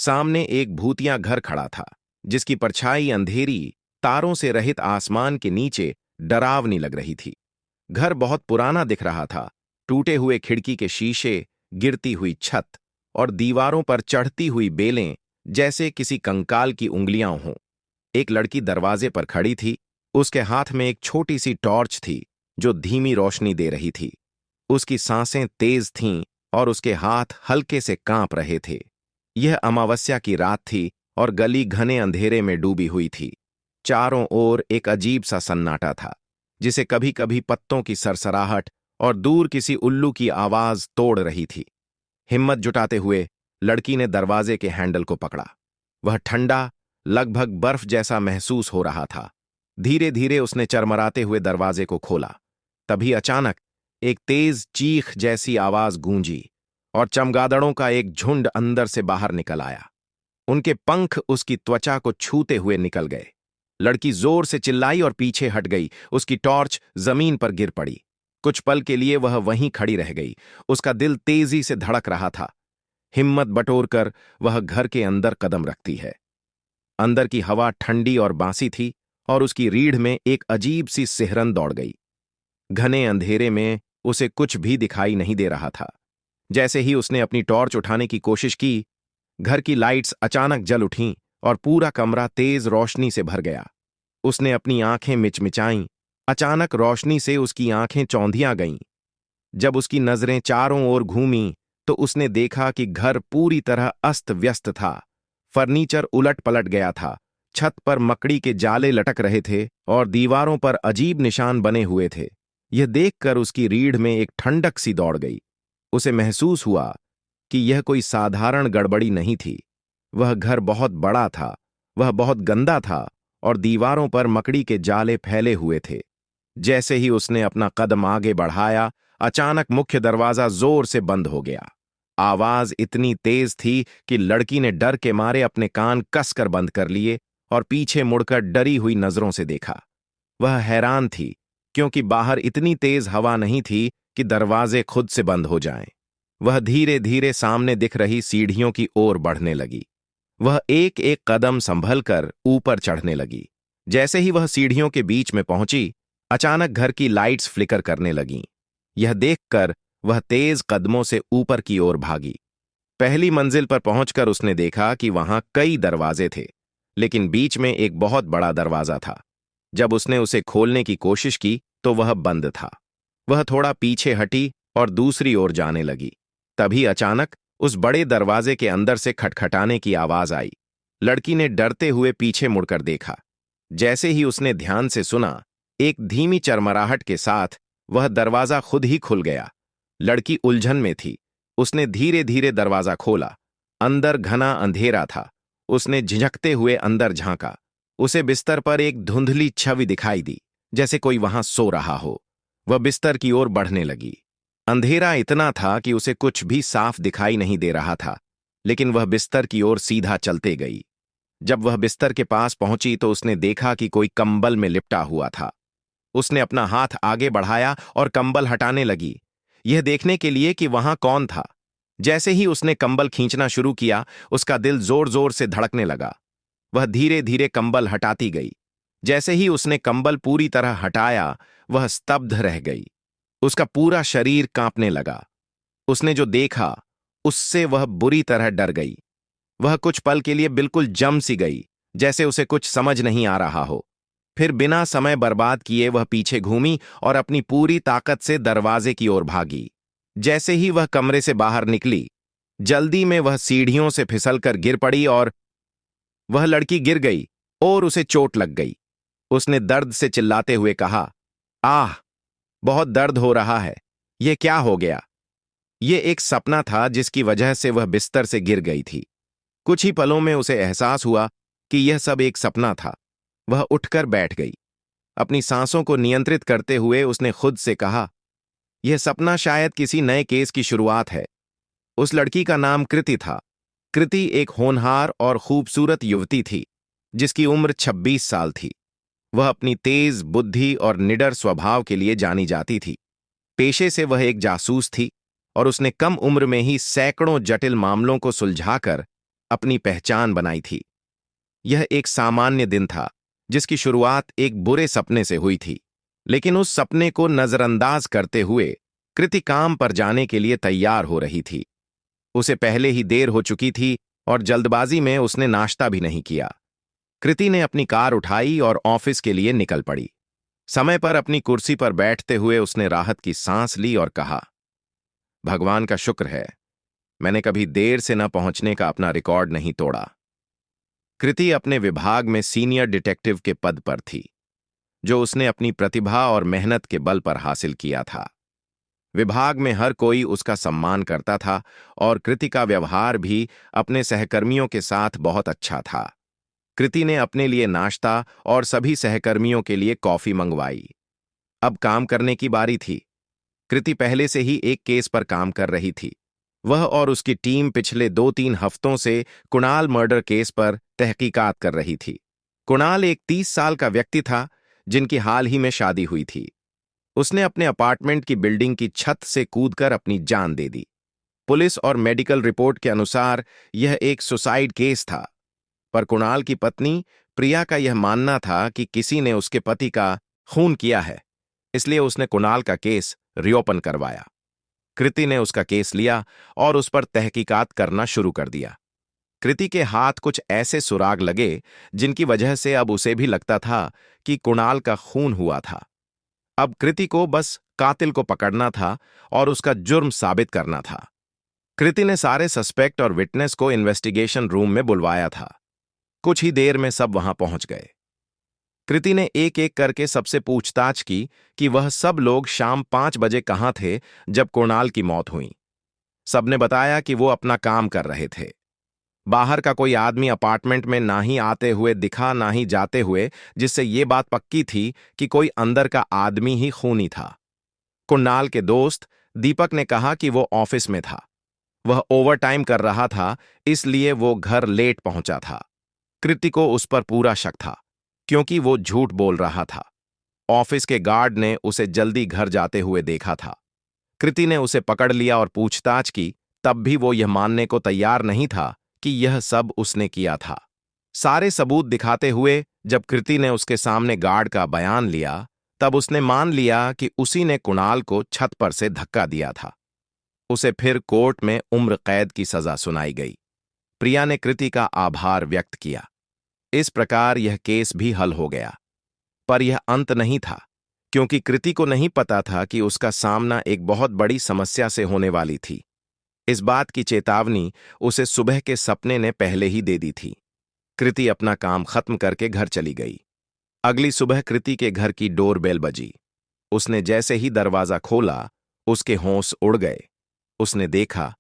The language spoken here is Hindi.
सामने एक भूतिया घर खड़ा था, जिसकी परछाई अंधेरी तारों से रहित आसमान के नीचे डरावनी लग रही थी। घर बहुत पुराना दिख रहा था। टूटे हुए खिड़की के शीशे, गिरती हुई छत और दीवारों पर चढ़ती हुई बेलें जैसे किसी कंकाल की उंगलियां हों। एक लड़की दरवाजे पर खड़ी थी। उसके हाथ में एक छोटी सी टॉर्च थी जो धीमी रोशनी दे रही थी। उसकी सांसें तेज थीं और उसके हाथ हल्के से कांप रहे थे। यह अमावस्या की रात थी और गली घने अंधेरे में डूबी हुई थी। चारों ओर एक अजीब सा सन्नाटा था, जिसे कभी कभी पत्तों की सरसराहट और दूर किसी उल्लू की आवाज तोड़ रही थी। हिम्मत जुटाते हुए लड़की ने दरवाजे के हैंडल को पकड़ा। वह ठंडा, लगभग बर्फ जैसा महसूस हो रहा था। धीरे धीरे उसने चरमराते हुए दरवाजे को खोला। तभी अचानक एक तेज चीख जैसी आवाज गूंजी और चमगादड़ों का एक झुंड अंदर से बाहर निकल आया। उनके पंख उसकी त्वचा को छूते हुए निकल गए। लड़की जोर से चिल्लाई और पीछे हट गई। उसकी टॉर्च जमीन पर गिर पड़ी। कुछ पल के लिए वह वहीं खड़ी रह गई। उसका दिल तेजी से धड़क रहा था। हिम्मत बटोरकर वह घर के अंदर कदम रखती है। अंदर की हवा ठंडी और बासी थी और उसकी रीढ़ में एक अजीब सी सिहरन दौड़ गई। घने अंधेरे में उसे कुछ भी दिखाई नहीं दे रहा था। जैसे ही उसने अपनी टॉर्च उठाने की कोशिश की, घर की लाइट्स अचानक जल उठीं और पूरा कमरा तेज रोशनी से भर गया। उसने अपनी आंखें मिचमिचाईं। अचानक रोशनी से उसकी आंखें चौंधियां गईं। जब उसकी नजरें चारों ओर घूमीं तो उसने देखा कि घर पूरी तरह अस्त व्यस्त था। फर्नीचर उलट पलट गया था। छत पर मकड़ी के जाले लटक रहे थे और दीवारों पर अजीब निशान बने हुए थे। यह देखकर उसकी रीढ़ में एक ठंडक सी दौड़ गई। उसे महसूस हुआ कि यह कोई साधारण गड़बड़ी नहीं थी। वह घर बहुत बड़ा था, वह बहुत गंदा था और दीवारों पर मकड़ी के जाले फैले हुए थे। जैसे ही उसने अपना कदम आगे बढ़ाया, अचानक मुख्य दरवाजा जोर से बंद हो गया। आवाज इतनी तेज थी कि लड़की ने डर के मारे अपने कान कसकर बंद कर लिए और पीछे मुड़कर डरी हुई नजरों से देखा। वह हैरान थी, क्योंकि बाहर इतनी तेज हवा नहीं थी कि दरवाजे खुद से बंद हो जाएं। वह धीरे धीरे सामने दिख रही सीढ़ियों की ओर बढ़ने लगी। वह एक एक कदम संभलकर ऊपर चढ़ने लगी। जैसे ही वह सीढ़ियों के बीच में पहुंची, अचानक घर की लाइट्स फ्लिकर करने लगीं। यह देखकर वह तेज कदमों से ऊपर की ओर भागी। पहली मंजिल पर पहुंचकर उसने देखा कि वहां कई दरवाजे थे, लेकिन बीच में एक बहुत बड़ा दरवाजा था। जब उसने उसे खोलने की कोशिश की तो वह बंद था। वह थोड़ा पीछे हटी और दूसरी ओर जाने लगी। तभी अचानक उस बड़े दरवाजे के अंदर से खटखटाने की आवाज आई। लड़की ने डरते हुए पीछे मुड़कर देखा। जैसे ही उसने ध्यान से सुना, एक धीमी चरमराहट के साथ वह दरवाजा खुद ही खुल गया। लड़की उलझन में थी। उसने धीरे धीरे दरवाजा खोला। अंदर घना अंधेरा था। उसने झिझकते हुए अंदर झांका। उसे बिस्तर पर एक धुंधली छवि दिखाई दी, जैसे कोई वहां सो रहा हो। वह बिस्तर की ओर बढ़ने लगी। अंधेरा इतना था कि उसे कुछ भी साफ दिखाई नहीं दे रहा था, लेकिन वह बिस्तर की ओर सीधा चलते गई। जब वह बिस्तर के पास पहुंची तो उसने देखा कि कोई कंबल में लिपटा हुआ था। उसने अपना हाथ आगे बढ़ाया और कंबल हटाने लगी, यह देखने के लिए कि वहां कौन था। जैसे ही उसने कंबल खींचना शुरू किया, उसका दिल जोर जोर से धड़कने लगा। वह धीरे धीरे कंबल हटाती गई। जैसे ही उसने कंबल पूरी तरह हटाया, वह स्तब्ध रह गई। उसका पूरा शरीर कांपने लगा। उसने जो देखा उससे वह बुरी तरह डर गई। वह कुछ पल के लिए बिल्कुल जम सी गई, जैसे उसे कुछ समझ नहीं आ रहा हो। फिर बिना समय बर्बाद किए वह पीछे घूमी और अपनी पूरी ताकत से दरवाजे की ओर भागी। जैसे ही वह कमरे से बाहर निकली, जल्दी में वह सीढ़ियों से फिसलकर गिर पड़ी और वह लड़की गिर गई और उसे चोट लग गई। उसने दर्द से चिल्लाते हुए कहा, आह, बहुत दर्द हो रहा है। यह क्या हो गया? यह एक सपना था जिसकी वजह से वह बिस्तर से गिर गई थी। कुछ ही पलों में उसे एहसास हुआ कि यह सब एक सपना था। वह उठकर बैठ गई। अपनी सांसों को नियंत्रित करते हुए उसने खुद से कहा, यह सपना शायद किसी नए केस की शुरुआत है। उस लड़की का नाम कृति था। कृति एक होनहार और खूबसूरत युवती थी, जिसकी उम्र 26 साल थी। वह अपनी तेज बुद्धि और निडर स्वभाव के लिए जानी जाती थी। पेशे से वह एक जासूस थी और उसने कम उम्र में ही सैकड़ों जटिल मामलों को सुलझाकर अपनी पहचान बनाई थी। यह एक सामान्य दिन था, जिसकी शुरुआत एक बुरे सपने से हुई थी, लेकिन उस सपने को नजरअंदाज करते हुए कृति काम पर जाने के लिए तैयार हो रही थी। उसे पहले ही देर हो चुकी थी और जल्दबाजी में उसने नाश्ता भी नहीं किया। कृति ने अपनी कार उठाई और ऑफिस के लिए निकल पड़ी। समय पर अपनी कुर्सी पर बैठते हुए उसने राहत की सांस ली और कहा, भगवान का शुक्र है, मैंने कभी देर से न पहुंचने का अपना रिकॉर्ड नहीं तोड़ा। कृति अपने विभाग में सीनियर डिटेक्टिव के पद पर थी, जो उसने अपनी प्रतिभा और मेहनत के बल पर हासिल किया था। विभाग में हर कोई उसका सम्मान करता था और कृति का व्यवहार भी अपने सहकर्मियों के साथ बहुत अच्छा था। कृति ने अपने लिए नाश्ता और सभी सहकर्मियों के लिए कॉफी मंगवाई। अब काम करने की बारी थी। कृति पहले से ही एक केस पर काम कर रही थी। वह और उसकी टीम पिछले 2-3 हफ्तों से कुणाल मर्डर केस पर तहकीकात कर रही थी। कुणाल एक 30 साल का व्यक्ति था, जिनकी हाल ही में शादी हुई थी। उसने अपने अपार्टमेंट की बिल्डिंग की छत से कूदकर अपनी जान दे दी। पुलिस और मेडिकल रिपोर्ट के अनुसार यह एक सुसाइड केस था, पर कुणाल की पत्नी प्रिया का यह मानना था कि किसी ने उसके पति का खून किया है, इसलिए उसने कुणाल का केस रिओपन करवाया। कृति ने उसका केस लिया और उस पर तहकीकात करना शुरू कर दिया। कृति के हाथ कुछ ऐसे सुराग लगे जिनकी वजह से अब उसे भी लगता था कि कुणाल का खून हुआ था। अब कृति को बस कातिल को पकड़ना था और उसका जुर्म साबित करना था। कृति ने सारे सस्पेक्ट और विटनेस को इन्वेस्टिगेशन रूम में बुलवाया था। कुछ ही देर में सब वहां पहुंच गए। कृति ने एक एक करके सबसे पूछताछ की कि वह सब लोग शाम 5 बजे कहां थे जब कुणाल की मौत हुई। सबने बताया कि वो अपना काम कर रहे थे। बाहर का कोई आदमी अपार्टमेंट में ना ही आते हुए दिखा ना ही जाते हुए, जिससे ये बात पक्की थी कि कोई अंदर का आदमी ही खूनी था। कुणाल के दोस्त दीपक ने कहा कि वो ऑफिस में था। वह ओवरटाइम कर रहा था, इसलिए वो घर लेट पहुंचा था। कृति को उस पर पूरा शक था, क्योंकि वो झूठ बोल रहा था। ऑफिस के गार्ड ने उसे जल्दी घर जाते हुए देखा था। कृति ने उसे पकड़ लिया और पूछताछ की, तब भी वो यह मानने को तैयार नहीं था कि यह सब उसने किया था। सारे सबूत दिखाते हुए जब कृति ने उसके सामने गार्ड का बयान लिया, तब उसने मान लिया कि उसी ने कुणाल को छत पर से धक्का दिया था। उसे फिर कोर्ट में उम्र कैद की सजा सुनाई गई। प्रिया ने कृति का आभार व्यक्त किया। इस प्रकार यह केस भी हल हो गया। पर यह अंत नहीं था, क्योंकि कृति को नहीं पता था कि उसका सामना एक बहुत बड़ी समस्या से होने वाली थी। इस बात की चेतावनी उसे सुबह के सपने ने पहले ही दे दी थी। कृति अपना काम खत्म करके घर चली गई। अगली सुबह कृति के घर की डोरबेल बजी। उसने जैसे ही दरवाजा खोला, उसके होश उड़ गए। उसने देखा